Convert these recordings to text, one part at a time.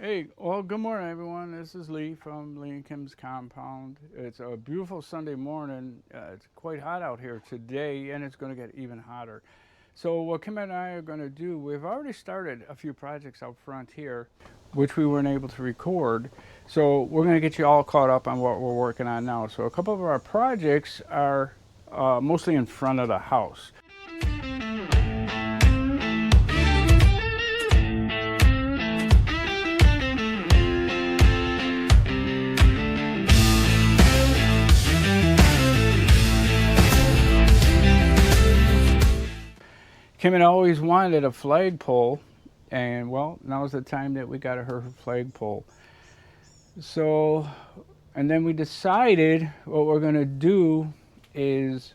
Hey, well, good morning, everyone. This is Lee from Lee and Kim's Compound. It's a beautiful Sunday morning. It's quite hot out here today, and it's going to get even hotter. So, what Kim and I are going to do, we've already started a few projects out front here, which we weren't able to record. So, we're going to get you all caught up on what we're working on now. So, a couple of our projects are mostly in front of the house. Kim had always wanted a flagpole, and well, now's the time that we got her flagpole. So, and then we decided what we're gonna do is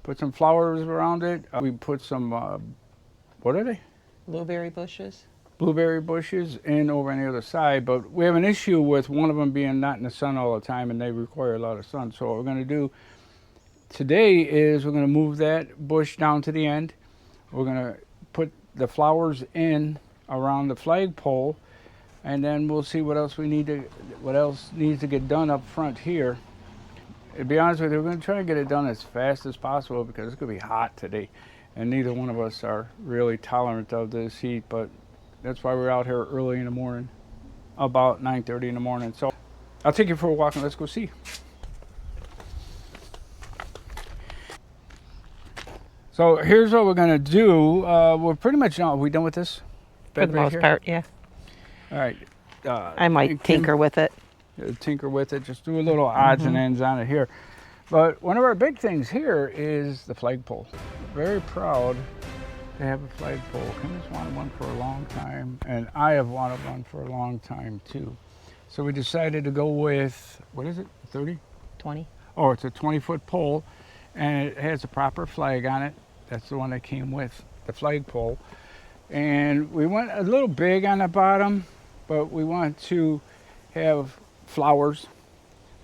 put some flowers around it. We put some, what are they? Blueberry bushes. Blueberry bushes in over on the other side, but we have an issue with one of them being not in the sun all the time, and they require a lot of sun. So what we're gonna do today is we're gonna move that bush down to the end. We're gonna put the flowers in around the flagpole, and then we'll see what else needs to get done up front here. To be honest with you, we're gonna try to get it done as fast as possible because it's gonna be hot today, and neither one of us are really tolerant of this heat. But that's why we're out here early in the morning, about 9:30 in the morning. So I'll take you for a walk and let's go see. So here's what we're gonna do. We're pretty much done. Are we done with this? For the most part, yeah. All right. I might tinker with it. Tinker with it. Just do a little odds and ends on it here. But one of our big things here is the flagpole. Very proud to have a flagpole. Kim has wanted one for a long time, and I have wanted one for a long time too. So we decided to go with, what is it, 30? 20. Oh, it's a 20-foot pole, and it has a proper flag on it. That's the one that came with the flagpole. And we went a little big on the bottom, but we want to have flowers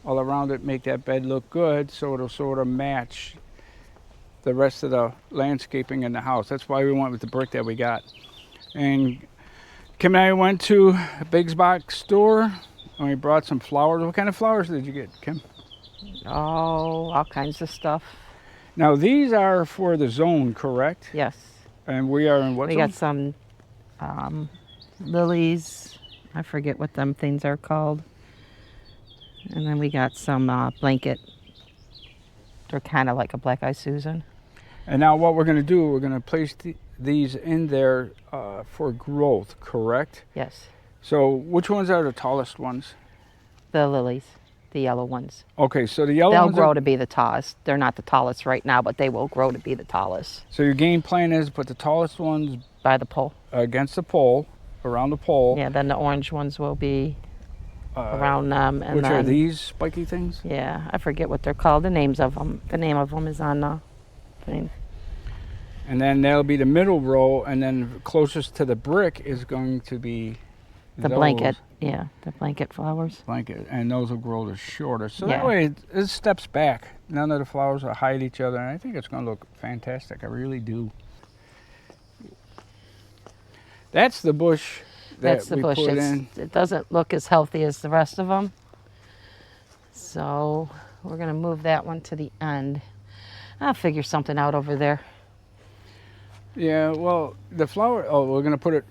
all around it, make that bed look good, so it'll sort of match the rest of the landscaping in the house. That's why we went with the brick that we got. And Kim and I went to a Biggs Box store, and we brought some flowers. What kind of flowers did you get, Kim? Oh, all kinds of stuff. Now, these are for the zone, correct? Yes. And we are in what We zone? got some lilies. I forget what them things are called. And then we got some blanket. They're kind of like a Black Eye Susan. And now what we're going to do, we're going to place these in there for growth, correct? Yes. So which ones are the tallest ones? The lilies, the yellow ones. Okay, so the yellow They'll ones grow to be the tallest. They're not the tallest right now, but they will grow to be the tallest. So your game plan is put the tallest ones By the pole. against the pole, around the pole. Yeah, then the orange ones will be around them. And Which then, are these spiky things? Yeah, I forget what they're called. The names of them. The name of them is on the thing. And then that'll be the middle row, and then closest to the brick is going to be The blanket. Yeah, the blanket flowers. Blanket, and those will grow the shorter. So Yeah. that way it steps back. None of the flowers will hide each other, and I think it's going to look fantastic. I really do. That's the bush that That's the we bush. put in. It doesn't look as healthy as the rest of them. So we're going to move that one to the end. I'll figure something out over there. Yeah, well, the flower, oh, we're going to put it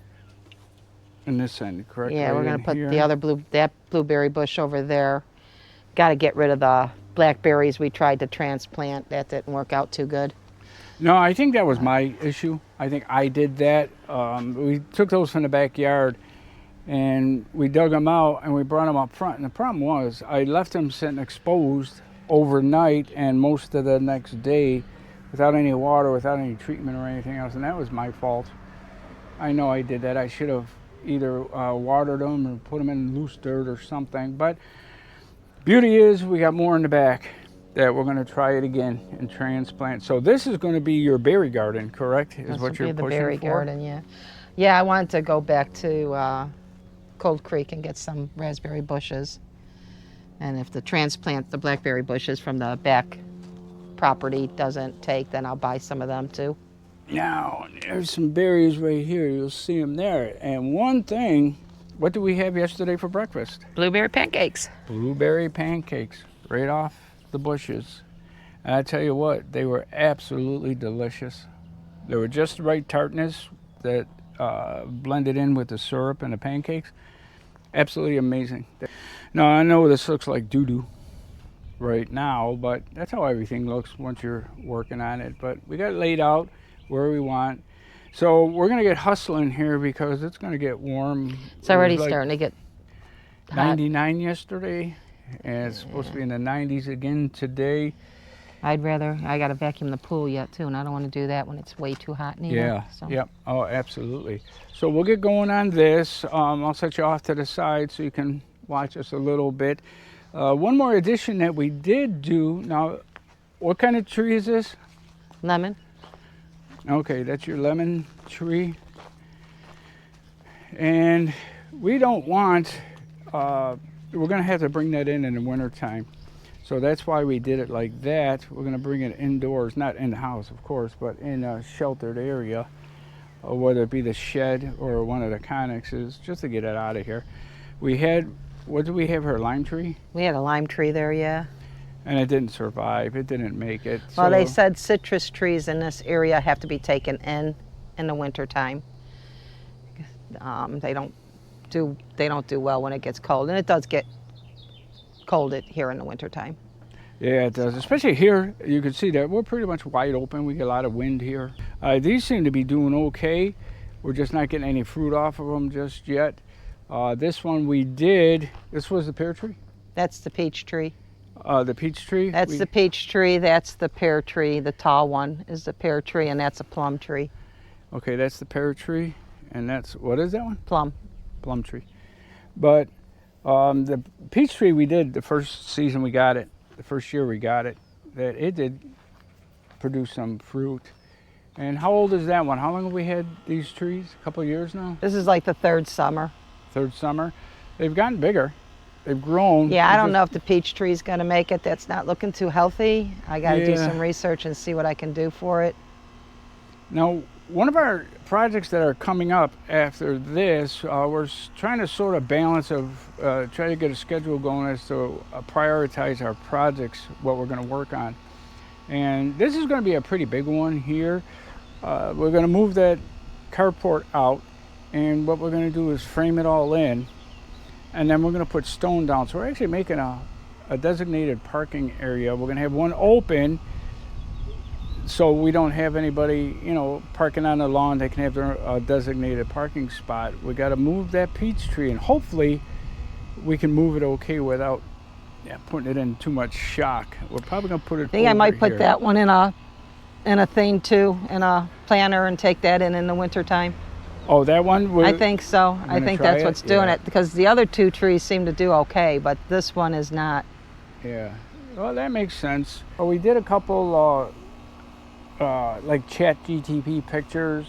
in this end, correct? Yeah, Right we're going in to put here. the other that blueberry bush over there. Got to get rid of the blackberries we tried to transplant. That didn't work out too good. No, I think that was my issue. I think I did that. We took those from the backyard, and we dug them out, and we brought them up front. And the problem was I left them sitting exposed overnight and most of the next day without any water, without any treatment or anything else, and that was my fault. I know I did that. I should have either watered them or put them in loose dirt or something. But beauty is we got more in the back that we're going to try it again and transplant. So this is going to be your berry garden, correct? Is This what will you're be the pushing berry for? garden, yeah. Yeah, I wanted to go back to Cold Creek and get some raspberry bushes. And if the transplant, the blackberry bushes from the back property doesn't take, then I'll buy some of them too. Now, there's some berries right here. You'll see them there. And one thing what did we have yesterday for breakfast? Blueberry pancakes. Blueberry pancakes right off the bushes. And I tell you what, they were absolutely delicious. They were just the right tartness that blended in with the syrup and the pancakes. Absolutely amazing. Now, I know this looks like doo-doo right now, but that's how everything looks once you're working on it. But we got it laid out where we want. So we're going to get hustling here because it's going to get warm. It's already It was like starting to get hot. 99 yesterday, and it's supposed to be in the 90s again today. I got to vacuum the pool yet too, and I don't want to do that when it's way too hot neither. Yeah, So. yep. Oh, absolutely. So we'll get going on this. I'll set you off to the side so you can watch us a little bit. One more addition that we did do. Now, what kind of tree is this? Lemon. Okay, that's your lemon tree. And we don't want, we're going to have to bring that in the winter time. So that's why we did it like that. We're going to bring it indoors, not in the house, of course, but in a sheltered area, whether it be the shed or one of the connexes, just to get it out of here. We had, what did we have here, lime tree? We had a lime tree there, yeah. And it didn't survive. It didn't make it. Well, so, they said citrus trees in this area have to be taken in the winter time. They don't do well when it gets cold, and it does get cold here in the winter time. Yeah, it does. Especially here, you can see that we're pretty much wide open. We get a lot of wind here. These seem to be doing okay. We're just not getting any fruit off of them just yet. This one we did. This was the pear tree? That's the peach tree. The peach tree? That's the peach tree. That's the pear tree. The tall one is the pear tree, and that's a plum tree. Okay, that's the pear tree. And that's, what is that one? Plum. Plum tree. But the peach tree we did the first season we got it, the first year we got it, that it did produce some fruit. And how old is that one? How long have we had these trees? A couple of years now? This is like the third summer. Third summer. They've gotten bigger. They've grown. Yeah, I don't know if the peach tree is going to make it. That's not looking too healthy. I got to do some research and see what I can do for it. Now, one of our projects that are coming up after this, we're trying to sort of balance try to get a schedule going as to prioritize our projects, what we're going to work on. And this is going to be a pretty big one here. We're going to move that carport out, and what we're going to do is frame it all in, and then we're going to put stone down. So we're actually making a designated parking area. We're going to have one open, so we don't have anybody, parking on the lawn. They can have their designated parking spot. We got to move that peach tree, and hopefully we can move it okay without putting it in too much shock. We're probably going to put it I think I might put here. that one in a thing too, in a planter, and take that in the winter time. Oh, that one? I think so. I think try that's it? what's doing Yeah. it, because the other two trees seem to do okay, but this one is not. Yeah. Well, that makes sense. Well, we did a couple like ChatGPT pictures,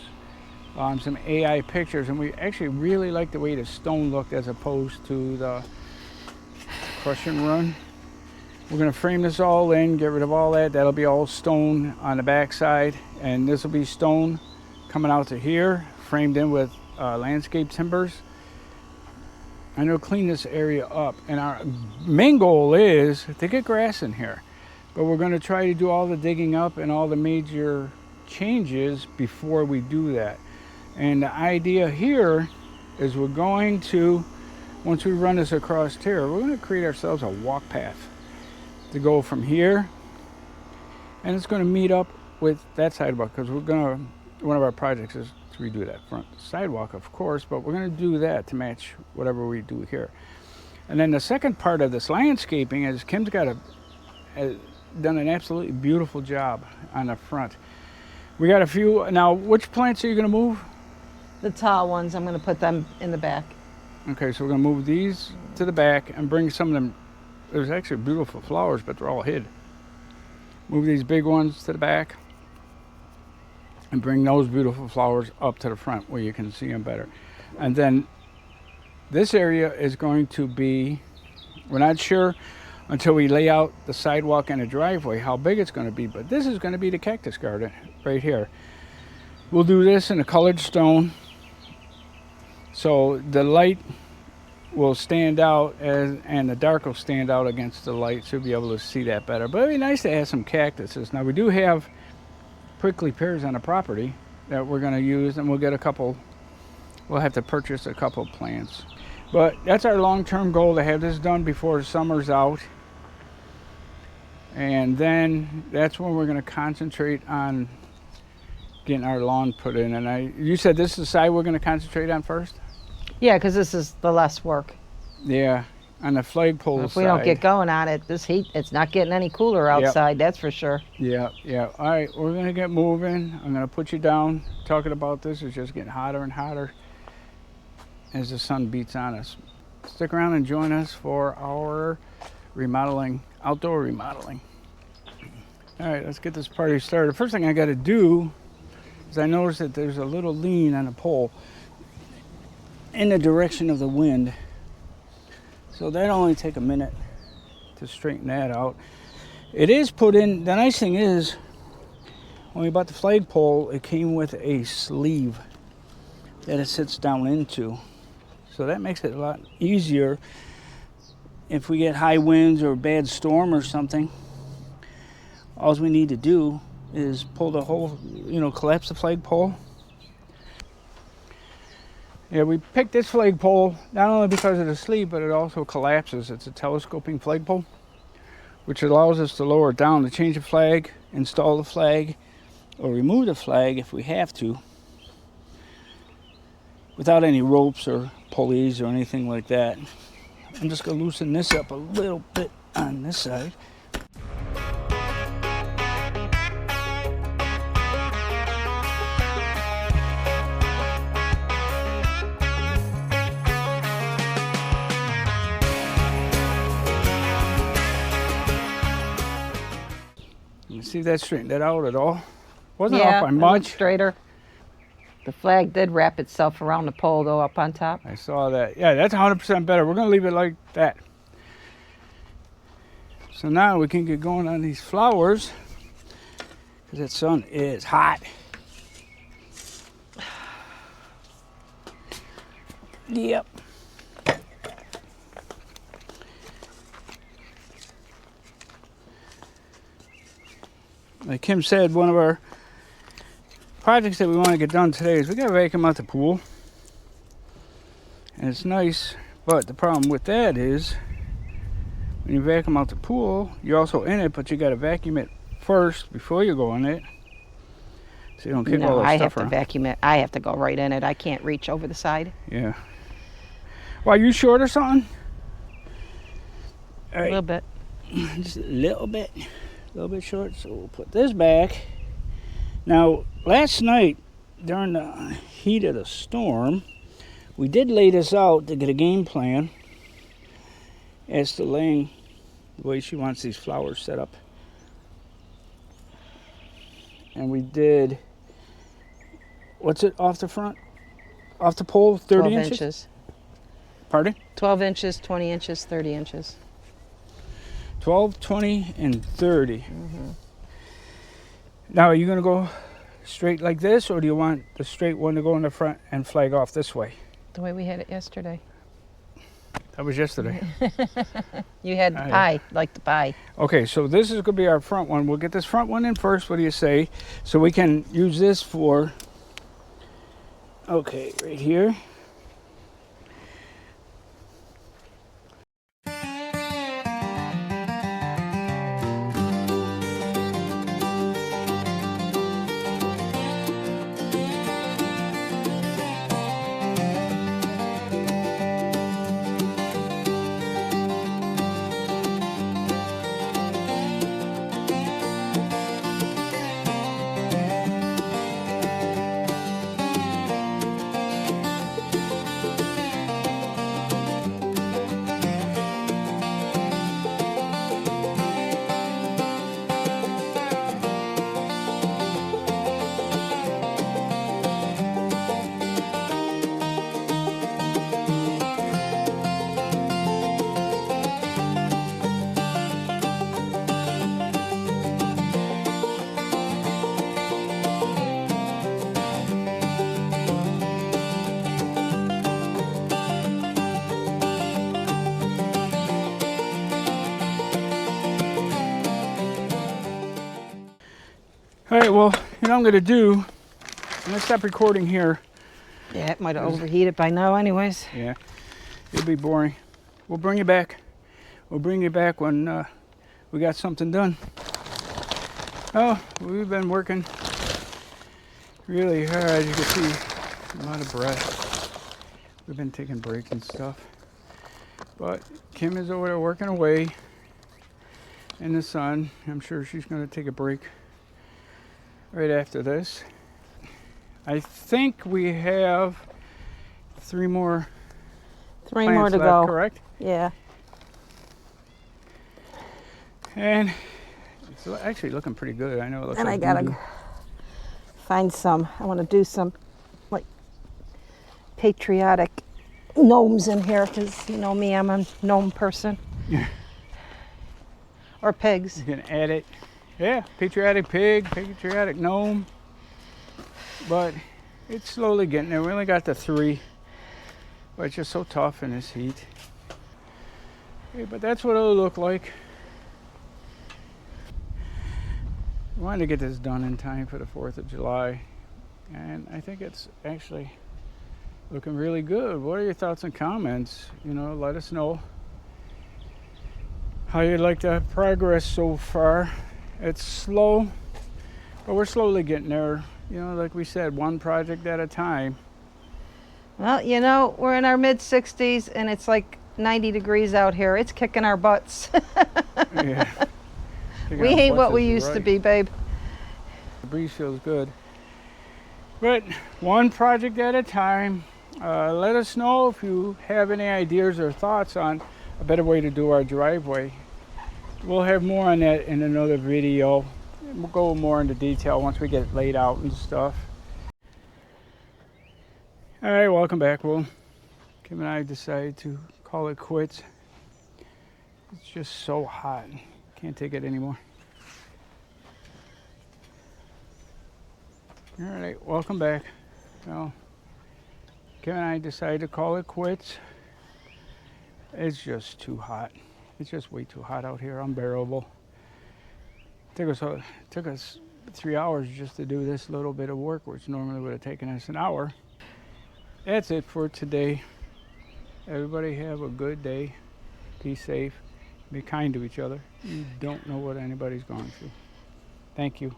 some AI pictures, and we actually really like the way the stone looked as opposed to the crush and run. We're going to frame this all in, get rid of all that. That'll be all stone on the back side, and this will be stone coming out to here, framed in with landscape timbers. And it'll clean this area up. And our main goal is to get grass in here. But we're going to try to do all the digging up and all the major changes before we do that. And the idea here is we're going to, once we run this across here, we're going to create ourselves a walk path to go from here. And it's going to meet up with that sidewalk, because we're going to, one of our projects is to redo that front sidewalk, of course, but we're going to do that to match whatever we do here. And then the second part of this landscaping is Kim's got done an absolutely beautiful job on the front. We got a few. Now, which plants are you going to move? The tall ones, I'm going to put them in the back. Okay, so we're going to move these to the back and bring some of them. There's actually beautiful flowers, but they're all hid. Move these big ones to the back and bring those beautiful flowers up to the front where you can see them better. And then this area is going to be, we're not sure until we lay out the sidewalk and the driveway how big it's going to be, but this is going to be the cactus garden right here. We'll do this in a colored stone, so the light will stand out, and the dark will stand out against the light, so you'll be able to see that better. But it'd be nice to add some cactuses. Now we do have prickly pears on the property that we're going to use, and we'll get a couple. We'll have to purchase a couple plants. But that's our long-term goal, to have this done before summer's out. And then that's when we're going to concentrate on getting our lawn put in. And you said this is the side we're going to concentrate on first? Yeah, because this is the less work. Yeah, on the flagpole If side. we don't get going on it, this heat, it's not getting any cooler outside, that's for sure. Yeah, yeah. All right, we're going to get moving. I'm going to put you down. Talking about this is just getting hotter and hotter as the sun beats on us. Stick around and join us for our remodeling, outdoor remodeling. All right, let's get this party started. The first thing I got to do is I noticed that there's a little lean on the pole in the direction of the wind. So that'll only take a minute to straighten that out. It is put in, the nice thing is, when we bought the flagpole, it came with a sleeve that it sits down into. So that makes it a lot easier if we get high winds or a bad storm or something. All we need to do is pull the whole, collapse the flagpole. Yeah, we picked this flagpole not only because of the sleeve, but it also collapses. It's a telescoping flagpole, which allows us to lower it down to change the flag, install the flag, or remove the flag if we have to, without any ropes or pulleys or anything like that. I'm just going to loosen this up a little bit on this side. See if that straightened that out at all. Wasn't off by it much. looked straighter. The flag did wrap itself around the pole though up on top. I saw that. Yeah, that's 100% better. We're gonna leave it like that. So now we can get going on these flowers, because that sun is hot. Yep. Like Kim said, one of our projects that we want to get done today is we got to vacuum out the pool. And it's nice, but the problem with that is when you vacuum out the pool, you're also in it, but you got to vacuum it first before you go in it, so you don't kick all No, that I stuff have to around. vacuum it. I have to go right in it. I can't reach over the side. Yeah. Why, you short or something? All A right. little bit. Just a little bit short, so we'll put this back. Now, last night during the heat of the storm, we did lay this out to get a game plan as to laying the way she wants these flowers set up. And we did, what's it off the front? Off the pole, 30 12 inches? Pardon? 12 inches, 20 inches, 30 inches. 12, 20, and 30. Now, are you going to go straight like this, or do you want the straight one to go in the front and flag off this way? The way we had it yesterday. That was yesterday. You had the Oh, yeah. pie, like the pie. Okay, so this is going to be our front one. We'll get this front one in first. What do you say? So we can use this for, okay, right here. All right, well, you know what I'm gonna do? I'm gonna stop recording here. Yeah, it might have overheated by now anyways. Yeah, it'll be boring. We'll bring you back. We'll bring you back when we got something done. Oh, we've been working really hard. You can see a lot of breath. We've been taking breaks and stuff. But Kim is over there working away in the sun. I'm sure she's going to take a break right after this. I think we have 3 more 3 more plants to left, go. correct? Yeah. And it's actually looking pretty good. I know it looks And like I gotta doo-doo. find some. I want to do some like patriotic gnomes in here because you know me, I'm a gnome person. Yeah. Or pigs. You can add it. Yeah, patriotic pig, patriotic gnome. But it's slowly getting there. We only got the 3. But it's just so tough in this heat. Okay, but that's what it'll look like. I wanted to get this done in time for the 4th of July. And I think it's actually looking really good. What are your thoughts and comments? You know, let us know how you like the progress so far. It's slow, but we're slowly getting there. You know, like we said, one project at a time. Well, you know, we're in our mid 60s and it's like 90 degrees out here. It's kicking our butts. Yeah. We ain't what we used to be, babe. The breeze feels good. But one project at a time. Let us know if you have any ideas or thoughts on a better way to do our driveway. We'll have more on that in another video. We'll go more into detail once we get it laid out and stuff. All right, welcome back. Well, Kim and I decided to call it quits. It's just so hot. Can't take it anymore. All right, welcome back. Well, Kim and I decided to call it quits. It's just too hot. It's just way too hot out here, unbearable. It took us 3 hours just to do this little bit of work, which normally would have taken us an hour. That's it for today. Everybody have a good day. Be safe. Be kind to each other. You don't know what anybody's going through. Thank you.